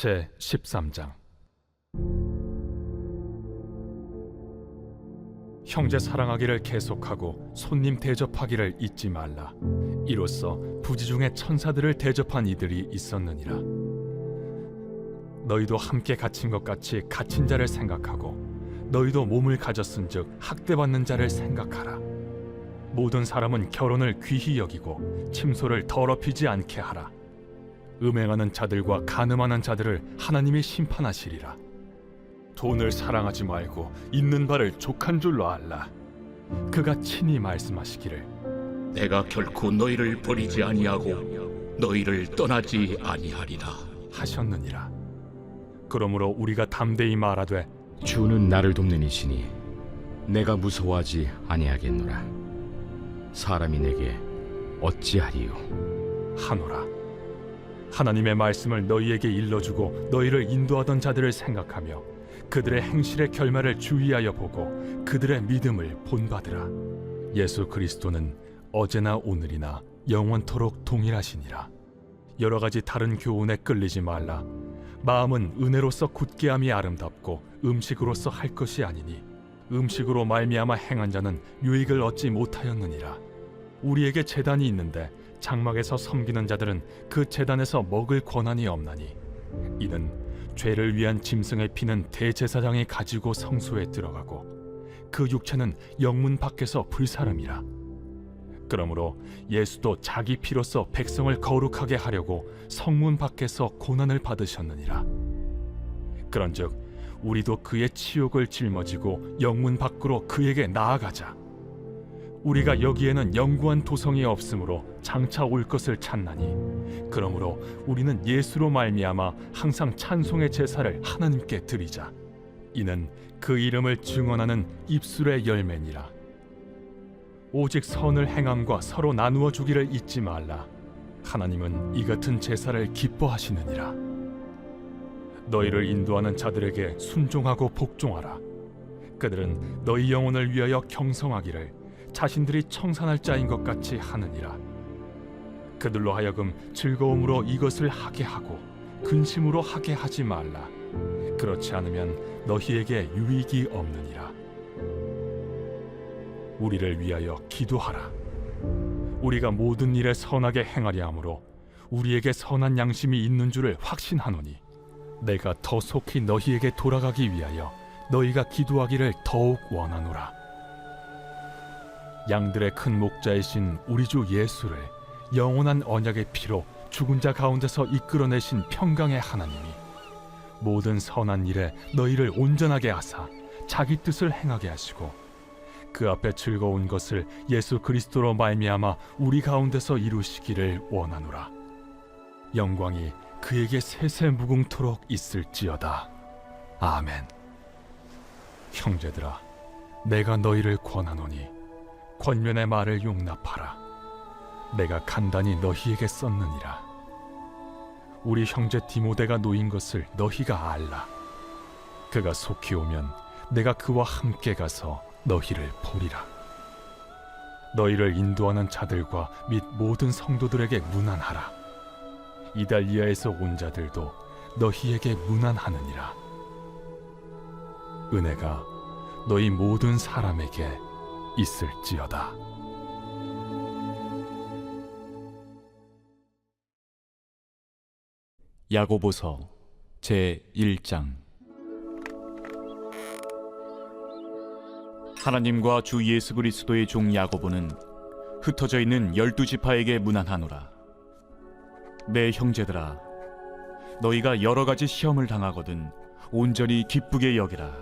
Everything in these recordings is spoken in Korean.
제 13장. 형제 사랑하기를 계속하고 손님 대접하기를 잊지 말라. 이로써 부지 중에 천사들을 대접한 이들이 있었느니라. 너희도 함께 갇힌 것 같이 갇힌 자를 생각하고 너희도 몸을 가졌은즉 학대받는 자를 생각하라. 모든 사람은 결혼을 귀히 여기고 침소를 더럽히지 않게 하라. 음행하는 자들과 간음하는 자들을 하나님이 심판하시리라. 돈을 사랑하지 말고 있는 바를 족한 줄로 알라. 그가 친히 말씀하시기를 내가 결코 너희를 버리지 아니하고 너희를 떠나지 아니하리라 하셨느니라. 그러므로 우리가 담대히 말하되 주는 나를 돕는 이시니 내가 무서워하지 아니하겠노라. 사람이 내게 어찌하리요 하노라. 하나님의 말씀을 너희에게 일러주고 너희를 인도하던 자들을 생각하며 그들의 행실의 결말을 주의하여 보고 그들의 믿음을 본받으라. 예수 그리스도는 어제나 오늘이나 영원토록 동일하시니라. 여러 가지 다른 교훈에 끌리지 말라. 마음은 은혜로서 굳게함이 아름답고 음식으로서 할 것이 아니니 음식으로 말미암아 행한 자는 유익을 얻지 못하였느니라. 우리에게 제단이 있는데 장막에서 섬기는 자들은 그 제단에서 먹을 권한이 없나니 이는 죄를 위한 짐승의 피는 대제사장이 가지고 성소에 들어가고 그 육체는 영문 밖에서 불사름이라. 그러므로 예수도 자기 피로써 백성을 거룩하게 하려고 성문 밖에서 고난을 받으셨느니라. 그런즉 우리도 그의 치욕을 짊어지고 영문 밖으로 그에게 나아가자. 우리가 여기에는 영구한 도성이 없으므로 장차 올 것을 찾나니 그러므로 우리는 예수로 말미암아 항상 찬송의 제사를 하나님께 드리자. 이는 그 이름을 증언하는 입술의 열매니라. 오직 선을 행함과 서로 나누어 주기를 잊지 말라. 하나님은 이 같은 제사를 기뻐하시느니라. 너희를 인도하는 자들에게 순종하고 복종하라. 그들은 너희 영혼을 위하여 경성하기를 자신들이 청산할 자인 것 같이 하느니라. 그들로 하여금 즐거움으로 이것을 하게 하고 근심으로 하게 하지 말라. 그렇지 않으면 너희에게 유익이 없느니라. 우리를 위하여 기도하라. 우리가 모든 일에 선하게 행하려 함으로 우리에게 선한 양심이 있는 줄을 확신하노니 내가 더 속히 너희에게 돌아가기 위하여 너희가 기도하기를 더욱 원하노라. 양들의 큰 목자이신 우리 주 예수를 영원한 언약의 피로 죽은 자 가운데서 이끌어내신 평강의 하나님이 모든 선한 일에 너희를 온전하게 하사 자기 뜻을 행하게 하시고 그 앞에 즐거운 것을 예수 그리스도로 말미암아 우리 가운데서 이루시기를 원하노라. 영광이 그에게 세세 무궁토록 있을지어다. 아멘. 형제들아, 내가 너희를 권하노니 권면의 말을 용납하라. 내가 간단히 너희에게 썼느니라. 우리 형제 디모데가 놓인 것을 너희가 알라. 그가 속히 오면 내가 그와 함께 가서 너희를 보리라. 너희를 인도하는 자들과 및 모든 성도들에게 문안하라. 이달리아에서 온 자들도 너희에게 문안하느니라. 은혜가 너희 모든 사람에게 있을지어다. 야고보서 제 1장. 하나님과 주 예수 그리스도의 종 야고보는 흩어져 있는 12지파에게 문안하노라. 내 형제들아, 너희가 여러 가지 시험을 당하거든 온전히 기쁘게 여기라.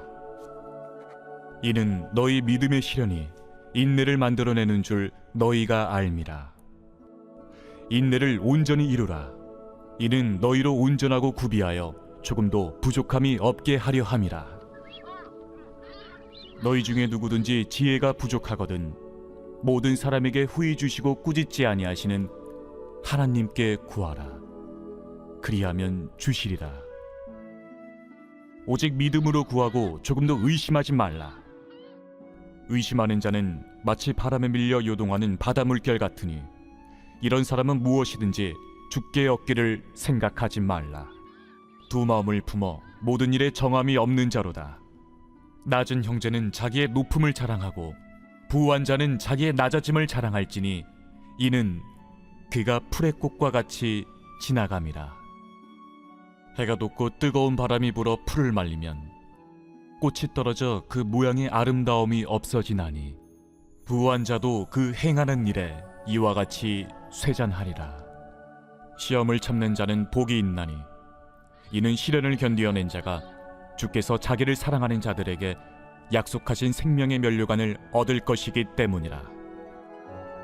이는 너희 믿음의 시련이 인내를 만들어내는 줄 너희가 알미라. 인내를 온전히 이루라. 이는 너희로 온전하고 구비하여 조금도 부족함이 없게 하려 함이라. 너희 중에 누구든지 지혜가 부족하거든 모든 사람에게 후히 주시고 꾸짖지 아니하시는 하나님께 구하라. 그리하면 주시리라. 오직 믿음으로 구하고 조금도 의심하지 말라. 의심하는 자는 마치 바람에 밀려 요동하는 바다 물결 같으니 이런 사람은 무엇이든지 죽게 얻기를 생각하지 말라. 두 마음을 품어 모든 일에 정함이 없는 자로다. 낮은 형제는 자기의 높음을 자랑하고 부한 자는 자기의 낮아짐을 자랑할지니 이는 그가 풀의 꽃과 같이 지나감이라. 해가 돋고 뜨거운 바람이 불어 풀을 말리면 꽃이 떨어져 그 모양의 아름다움이 없어지나니 부한 자도 그 행하는 일에 이와 같이 쇠잔하리라. 시험을 참는 자는 복이 있나니 이는 시련을 견디어낸 자가 주께서 자기를 사랑하는 자들에게 약속하신 생명의 면류관을 얻을 것이기 때문이라.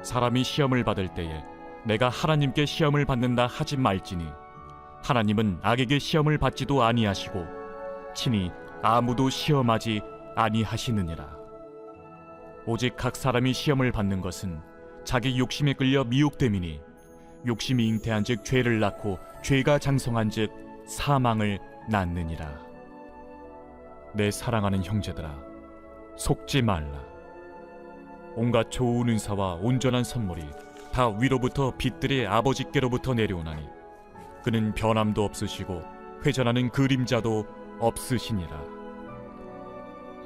사람이 시험을 받을 때에 내가 하나님께 시험을 받는다 하지 말지니 하나님은 악에게 시험을 받지도 아니하시고 친히 아무도 시험하지 아니하시느니라. 오직 각 사람이 시험을 받는 것은 자기 욕심에 끌려 미혹됨이니 욕심이 잉태한즉 죄를 낳고 죄가 장성한즉 사망을 낳느니라. 내 사랑하는 형제들아, 속지 말라. 온갖 좋은 은사와 온전한 선물이 다 위로부터 빛들의 아버지께로부터 내려오나니 그는 변함도 없으시고 회전하는 그림자도 없으시니라.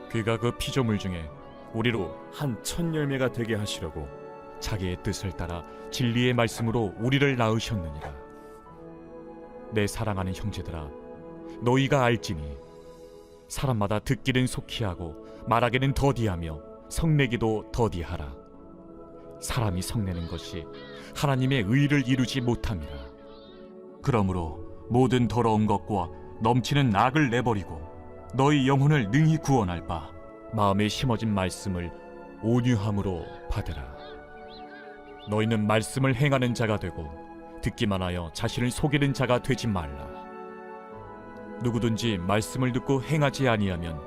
그가 그 피조물 중에 우리로 한 첫 열매가 되게 하시려고 자기의 뜻을 따라 진리의 말씀으로 우리를 낳으셨느니라. 내 사랑하는 형제들아, 너희가 알지니 사람마다 듣기는 속히 하고 말하기는 더디하며 성내기도 더디하라. 사람이 성내는 것이 하나님의 의를 이루지 못함이라. 그러므로 모든 더러운 것과 넘치는 악을 내버리고 너희 영혼을 능히 구원할 바 마음에 심어진 말씀을 온유함으로 받으라. 너희는 말씀을 행하는 자가 되고 듣기만 하여 자신을 속이는 자가 되지 말라. 누구든지 말씀을 듣고 행하지 아니하면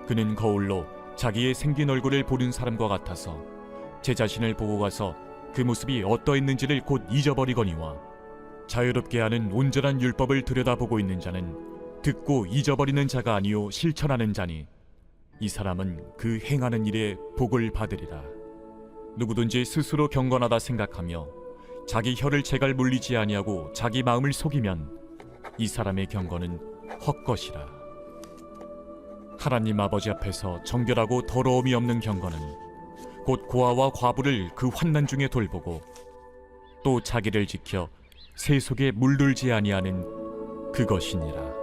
그는 거울로 자기의 생긴 얼굴을 보는 사람과 같아서 제 자신을 보고 가서 그 모습이 어떠했는지를 곧 잊어버리거니와 자유롭게 하는 온전한 율법을 들여다보고 있는 자는 듣고 잊어버리는 자가 아니요 실천하는 자니 이 사람은 그 행하는 일에 복을 받으리라. 누구든지 스스로 경건하다 생각하며 자기 혀를 제갈 물리지 아니하고 자기 마음을 속이면 이 사람의 경건은 헛것이라. 하나님 아버지 앞에서 정결하고 더러움이 없는 경건은 곧 고아와 과부를 그 환난 중에 돌보고 또 자기를 지켜 새 속에 물들지 아니하는 그것이니라.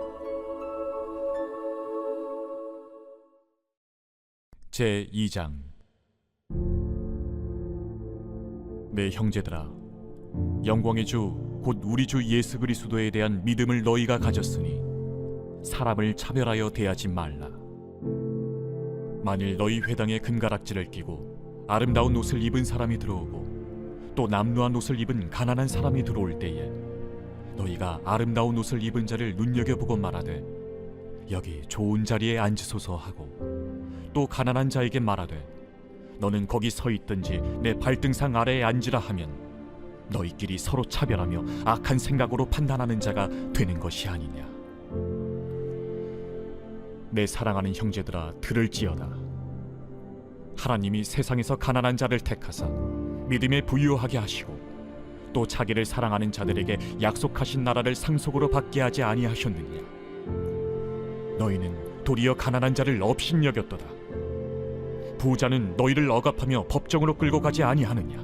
제 2장. 내 형제들아, 영광의 주 곧 우리 주 예수 그리스도에 대한 믿음을 너희가 가졌으니 사람을 차별하여 대하지 말라. 만일 너희 회당에 금가락지를 끼고 아름다운 옷을 입은 사람이 들어오고 또 남루한 옷을 입은 가난한 사람이 들어올 때에 너희가 아름다운 옷을 입은 자를 눈여겨보고 말하되 여기 좋은 자리에 앉으소서 하고 또 가난한 자에게 말하되 너는 거기 서 있든지 내 발등상 아래에 앉으라 하면 너희끼리 서로 차별하며 악한 생각으로 판단하는 자가 되는 것이 아니냐. 내 사랑하는 형제들아, 들을지어다. 하나님이 세상에서 가난한 자를 택하사 믿음에 부유하게 하시고 또 자기를 사랑하는 자들에게 약속하신 나라를 상속으로 받게 하지 아니하셨느냐. 너희는 도리어 가난한 자를 업신여겼도다. 부자는 너희를 억압하며 법정으로 끌고 가지 아니하느냐.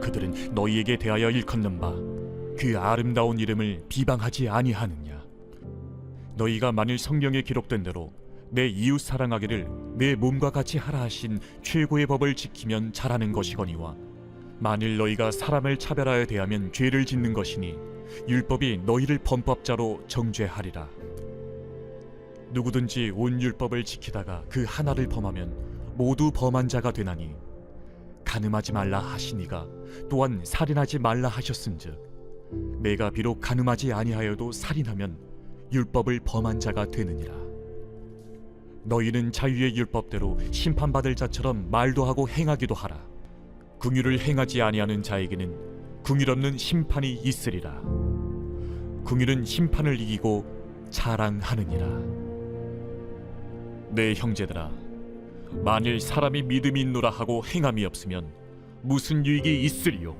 그들은 너희에게 대하여 일컫는 바 그 아름다운 이름을 비방하지 아니하느냐. 너희가 만일 성경에 기록된 대로 내 이웃 사랑하기를 내 몸과 같이 하라 하신 최고의 법을 지키면 잘하는 것이거니와 만일 너희가 사람을 차별하여 대하면 죄를 짓는 것이니 율법이 너희를 범법자로 정죄하리라. 누구든지 온 율법을 지키다가 그 하나를 범하면 모두 범한 자가 되나니 간음하지 말라 하시니가 또한 살인하지 말라 하셨은즉 내가 비록 간음하지 아니하여도 살인하면 율법을 범한 자가 되느니라. 너희는 자유의 율법대로 심판받을 자처럼 말도 하고 행하기도 하라. 긍휼을 행하지 아니하는 자에게는 긍휼 없는 심판이 있으리라. 긍휼은 심판을 이기고 자랑하느니라. 내 형제들아, 만일 사람이 믿음이 있노라 하고 행함이 없으면 무슨 유익이 있으리요?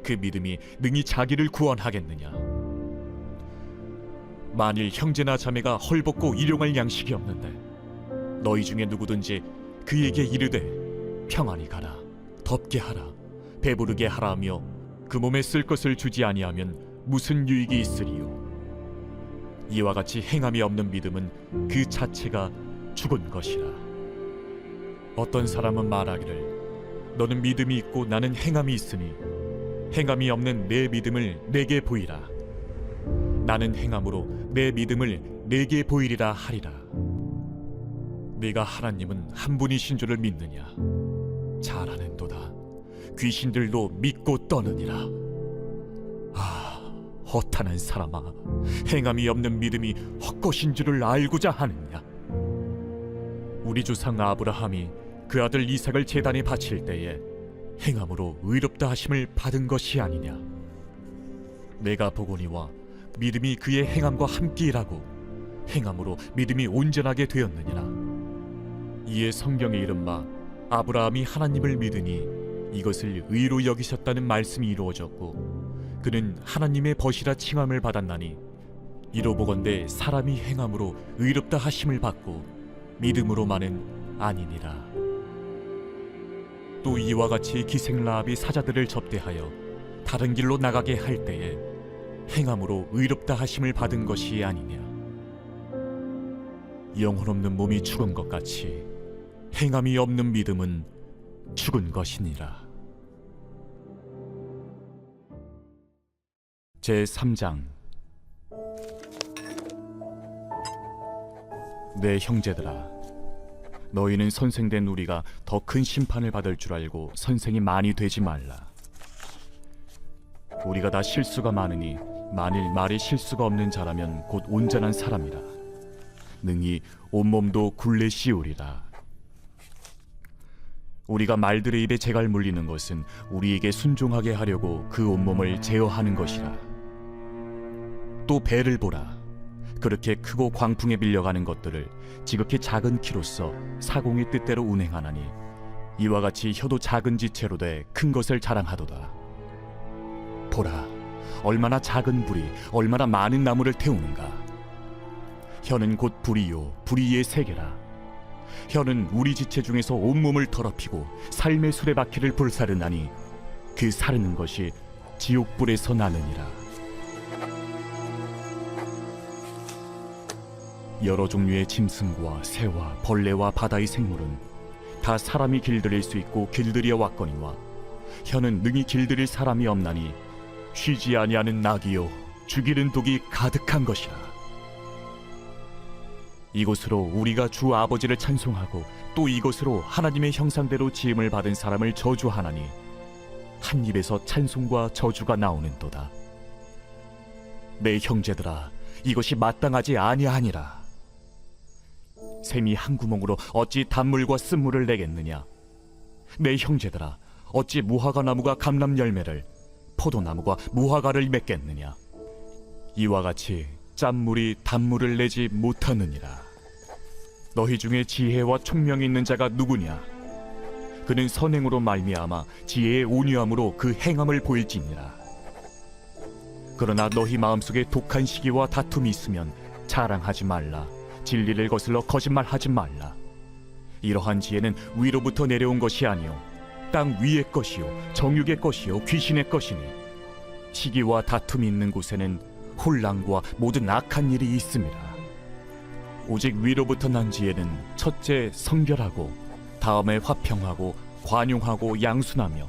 그 믿음이 능히 자기를 구원하겠느냐? 만일 형제나 자매가 헐벗고 일용할 양식이 없는데 너희 중에 누구든지 그에게 이르되 평안히 가라, 덥게 하라, 배부르게 하라 하며 그 몸에 쓸 것을 주지 아니하면 무슨 유익이 있으리요. 이와 같이 행함이 없는 믿음은 그 자체가 죽은 것이라. 어떤 사람은 말하기를 너는 믿음이 있고 나는 행함이 있으니 행함이 없는 내 믿음을 내게 보이라. 나는 행함으로 내 믿음을 내게 보이리라 하리라. 네가 하나님은 한 분이신 줄을 믿느냐? 잘하는도다. 귀신들도 믿고 떠느니라. 아, 허탄한 사람아, 행함이 없는 믿음이 헛것인 줄을 알고자 하느냐? 우리 조상 아브라함이 그 아들 이삭을 제단에 바칠 때에 행함으로 의롭다 하심을 받은 것이 아니냐? 내가 보거니와 믿음이 그의 행함과 함께 일하고 행함으로 믿음이 온전하게 되었느니라. 이에 성경에 이른 바 아브라함이 하나님을 믿으니 이것을 의로 여기셨다는 말씀이 이루어졌고 그는 하나님의 벗이라 칭함을 받았나니 이로 보건대 사람이 행함으로 의롭다 하심을 받고 믿음으로만은 아니니라. 또 이와 같이 기생 라합이 사자들을 접대하여 다른 길로 나가게 할 때에 행함으로 의롭다 하심을 받은 것이 아니냐. 영혼 없는 몸이 죽은 것 같이 행함이 없는 믿음은 죽은 것이니라. 제3장. 내 형제들아, 너희는 선생된 우리가 더 큰 심판을 받을 줄 알고 선생이 많이 되지 말라. 우리가 다 실수가 많으니 만일 말에 실수가 없는 자라면 곧 온전한 사람이라. 능히 온몸도 굴레 씌우리라. 우리가 말들의 입에 재갈 물리는 것은 우리에게 순종하게 하려고 그 온몸을 제어하는 것이라. 또 배를 보라. 그렇게 크고 광풍에 밀려가는 것들을 지극히 작은 키로써 사공의 뜻대로 운행하나니 이와 같이 혀도 작은 지체로 돼 큰 것을 자랑하도다. 보라, 얼마나 작은 불이 얼마나 많은 나무를 태우는가. 혀는 곧 불이요 불이의 세계라. 혀는 우리 지체 중에서 온몸을 더럽히고 삶의 수레바퀴를 불사르나니 그 사르는 것이 지옥불에서 나느니라. 여러 종류의 짐승과 새와 벌레와 바다의 생물은 다 사람이 길들일 수 있고 길들여 왔거니와 혀는 능히 길들일 사람이 없나니 쉬지 아니하는 낙이요 죽이는 독이 가득한 것이라. 이곳으로 우리가 주 아버지를 찬송하고 또 이곳으로 하나님의 형상대로 지음을 받은 사람을 저주하나니 한 입에서 찬송과 저주가 나오는도다. 내 형제들아, 이것이 마땅하지 아니하니라. 샘이 한 구멍으로 어찌 단물과 쓴물을 내겠느냐? 내 형제들아, 어찌 무화과 나무가 감람 열매를 포도나무가 무화과를 맺겠느냐? 이와 같이 짠물이 단물을 내지 못하느니라. 너희 중에 지혜와 총명이 있는 자가 누구냐? 그는 선행으로 말미암아 지혜의 온유함으로 그 행함을 보일지니라. 그러나 너희 마음속에 독한 시기와 다툼이 있으면 자랑하지 말라. 진리를 거슬러 거짓말하지 말라. 이러한 지혜는 위로부터 내려온 것이 아니요 땅 위의 것이요 정육의 것이요 귀신의 것이니 시기와 다툼이 있는 곳에는 혼란과 모든 악한 일이 있습니다. 오직 위로부터 난 지혜는 첫째 성결하고 다음에 화평하고 관용하고 양순하며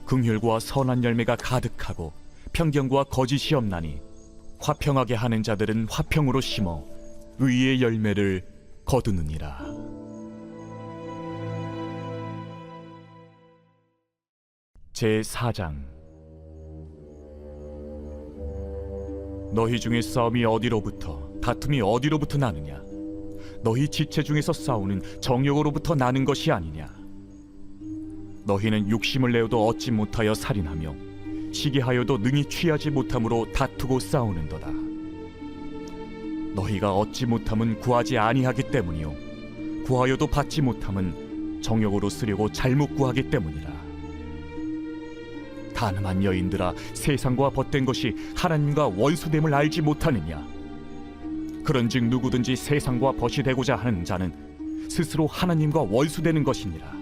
긍휼과 선한 열매가 가득하고 편견과 거짓이 없나니 화평하게 하는 자들은 화평으로 심어 의의 열매를 거두느니라. 제4장. 너희 중에 싸움이 어디로부터 다툼이 어디로부터 나느냐? 너희 지체 중에서 싸우는 정욕으로부터 나는 것이 아니냐? 너희는 욕심을 내어도 얻지 못하여 살인하며 시기하여도 능히 취하지 못함으로 다투고 싸우는도다. 너희가 얻지 못함은 구하지 아니하기 때문이요 구하여도 받지 못함은 정욕으로 쓰려고 잘못 구하기 때문이라. 가늠한 여인들아, 세상과 벗된 것이 하나님과 원수됨을 알지 못하느냐? 그런즉 누구든지 세상과 벗이 되고자 하는 자는 스스로 하나님과 원수되는 것이니라.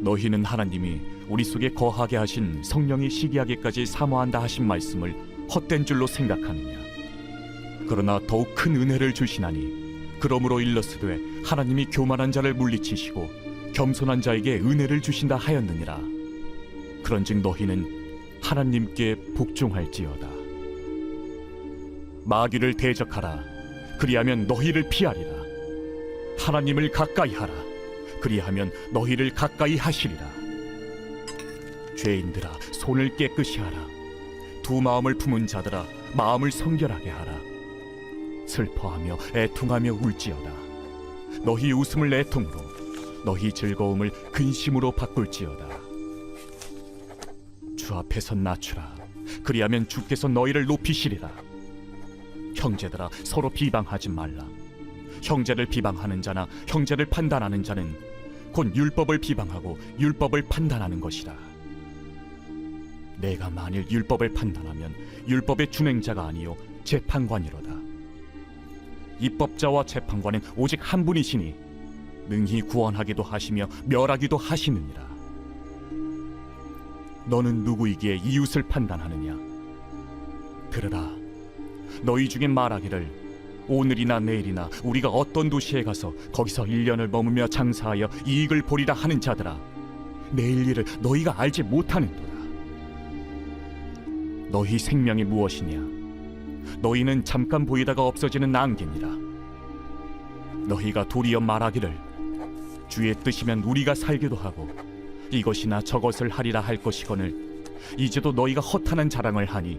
너희는 하나님이 우리 속에 거하게 하신 성령이 시기하기까지 사모한다 하신 말씀을 헛된 줄로 생각하느냐? 그러나 더욱 큰 은혜를 주시나니 그러므로 일러스되 하나님이 교만한 자를 물리치시고 겸손한 자에게 은혜를 주신다 하였느니라. 그런즉 너희는 하나님께 복종할지어다. 마귀를 대적하라. 그리하면 너희를 피하리라. 하나님을 가까이 하라. 그리하면 너희를 가까이 하시리라. 죄인들아, 손을 깨끗이 하라. 두 마음을 품은 자들아, 마음을 성결하게 하라. 슬퍼하며 애통하며 울지어다. 너희 웃음을 애통으로, 너희 즐거움을 근심으로 바꿀지어다. 주 앞에서 낮추라. 그리하면 주께서 너희를 높이시리라. 형제들아, 서로 비방하지 말라. 형제를 비방하는 자나 형제를 판단하는 자는 곧 율법을 비방하고 율법을 판단하는 것이라. 내가 만일 율법을 판단하면 율법의 준행자가 아니요 재판관이로다. 입법자와 재판관은 오직 한 분이시니 능히 구원하기도 하시며 멸하기도 하시느니라. 너는 누구이기에 이웃을 판단하느냐? 들으라. 너희 중에 말하기를 오늘이나 내일이나 우리가 어떤 도시에 가서 거기서 1년을 머무며 장사하여 이익을 보리라 하는 자들아, 내일 일을 너희가 알지 못하는도다. 너희 생명이 무엇이냐? 너희는 잠깐 보이다가 없어지는 안개니라. 너희가 도리어 말하기를 주의 뜻이면 우리가 살기도 하고 이것이나 저것을 하리라 할 것이거늘 이제도 너희가 허탄한 자랑을 하니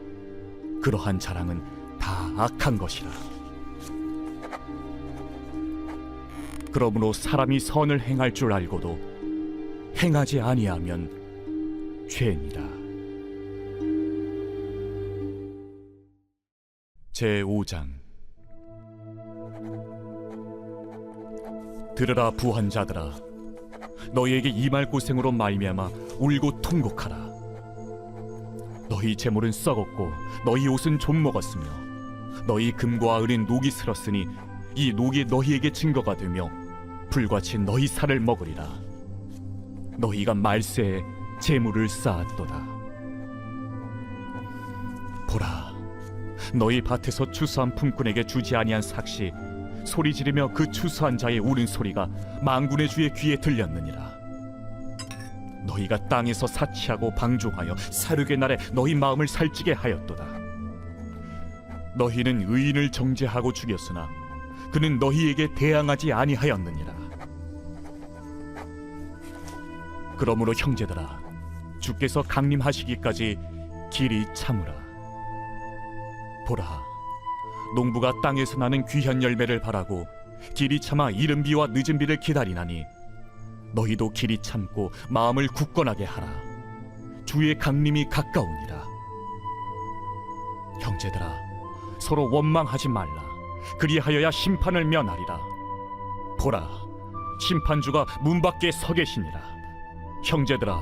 그러한 자랑은 다 악한 것이라. 그러므로 사람이 선을 행할 줄 알고도 행하지 아니하면 죄니라. 제5장. 들으라 부한 자들아, 너희에게 임할 고생으로 말미암아 울고 통곡하라. 너희 재물은 썩었고 너희 옷은 좀 먹었으며 너희 금과 은은 녹이 슬었으니 이 녹이 너희에게 증거가 되며 불같이 너희 살을 먹으리라. 너희가 말세에 재물을 쌓았도다. 보라, 너희 밭에서 추수한 품꾼에게 주지 아니한 삭시 소리 지르며 그 추수한 자의 우는 소리가 만군의 주의 귀에 들렸느니라. 너희가 땅에서 사치하고 방종하여 사륙의 날에 너희 마음을 살찌게 하였도다. 너희는 의인을 정죄하고 죽였으나 그는 너희에게 대항하지 아니하였느니라. 그러므로 형제들아, 주께서 강림하시기까지 길이 참으라. 보라, 농부가 땅에서 나는 귀한 열매를 바라고 길이 참아 이른 비와 늦은 비를 기다리나니 너희도 길이 참고 마음을 굳건하게 하라. 주의 강림이 가까우니라. 형제들아, 서로 원망하지 말라. 그리하여야 심판을 면하리라. 보라, 심판주가 문 밖에 서 계시니라. 형제들아,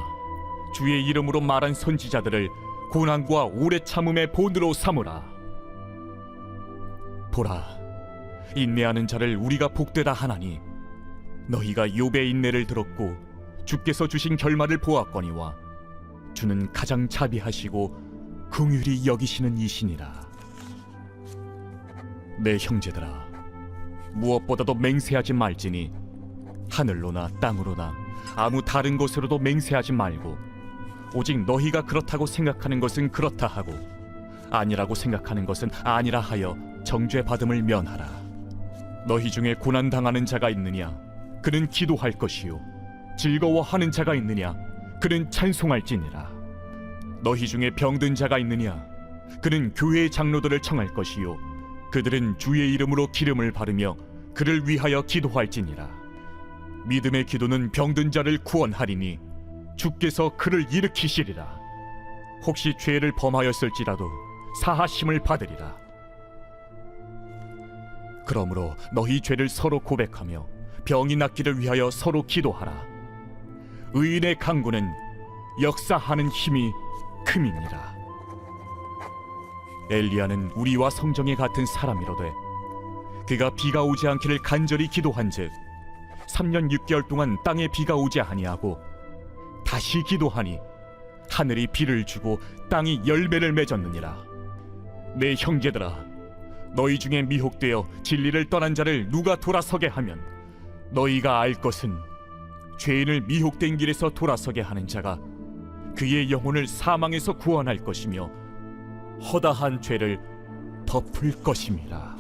주의 이름으로 말한 선지자들을 고난과 오래 참음의 본으로 삼으라. 보라, 인내하는 자를 우리가 복되다 하나니 너희가 욥의 인내를 들었고 주께서 주신 결말을 보았거니와 주는 가장 자비하시고 긍휼히 여기시는 이시니라. 내 형제들아, 무엇보다도 맹세하지 말지니 하늘로나 땅으로나 아무 다른 곳으로도 맹세하지 말고 오직 너희가 그렇다고 생각하는 것은 그렇다 하고 아니라고 생각하는 것은 아니라 하여 정죄 받음을 면하라. 너희 중에 고난 당하는 자가 있느냐? 그는 기도할 것이요 즐거워하는 자가 있느냐? 그는 찬송할지니라. 너희 중에 병든 자가 있느냐? 그는 교회의 장로들을 청할 것이요 그들은 주의 이름으로 기름을 바르며 그를 위하여 기도할지니라. 믿음의 기도는 병든 자를 구원하리니 주께서 그를 일으키시리라. 혹시 죄를 범하였을지라도 사하심을 받으리라. 그러므로 너희 죄를 서로 고백하며 병이 낫기를 위하여 서로 기도하라. 의인의 강구는 역사하는 힘이 큼이니라. 엘리야는 우리와 성정에 같은 사람이로되 그가 비가 오지 않기를 간절히 기도한즉 3년 6개월 동안 땅에 비가 오지 아니하고 다시 기도하니 하늘이 비를 주고 땅이 열매를 맺었느니라. 내 형제들아, 너희 중에 미혹되어 진리를 떠난 자를 누가 돌아서게 하면 너희가 알 것은 죄인을 미혹된 길에서 돌아서게 하는 자가 그의 영혼을 사망에서 구원할 것이며 허다한 죄를 덮을 것임이라.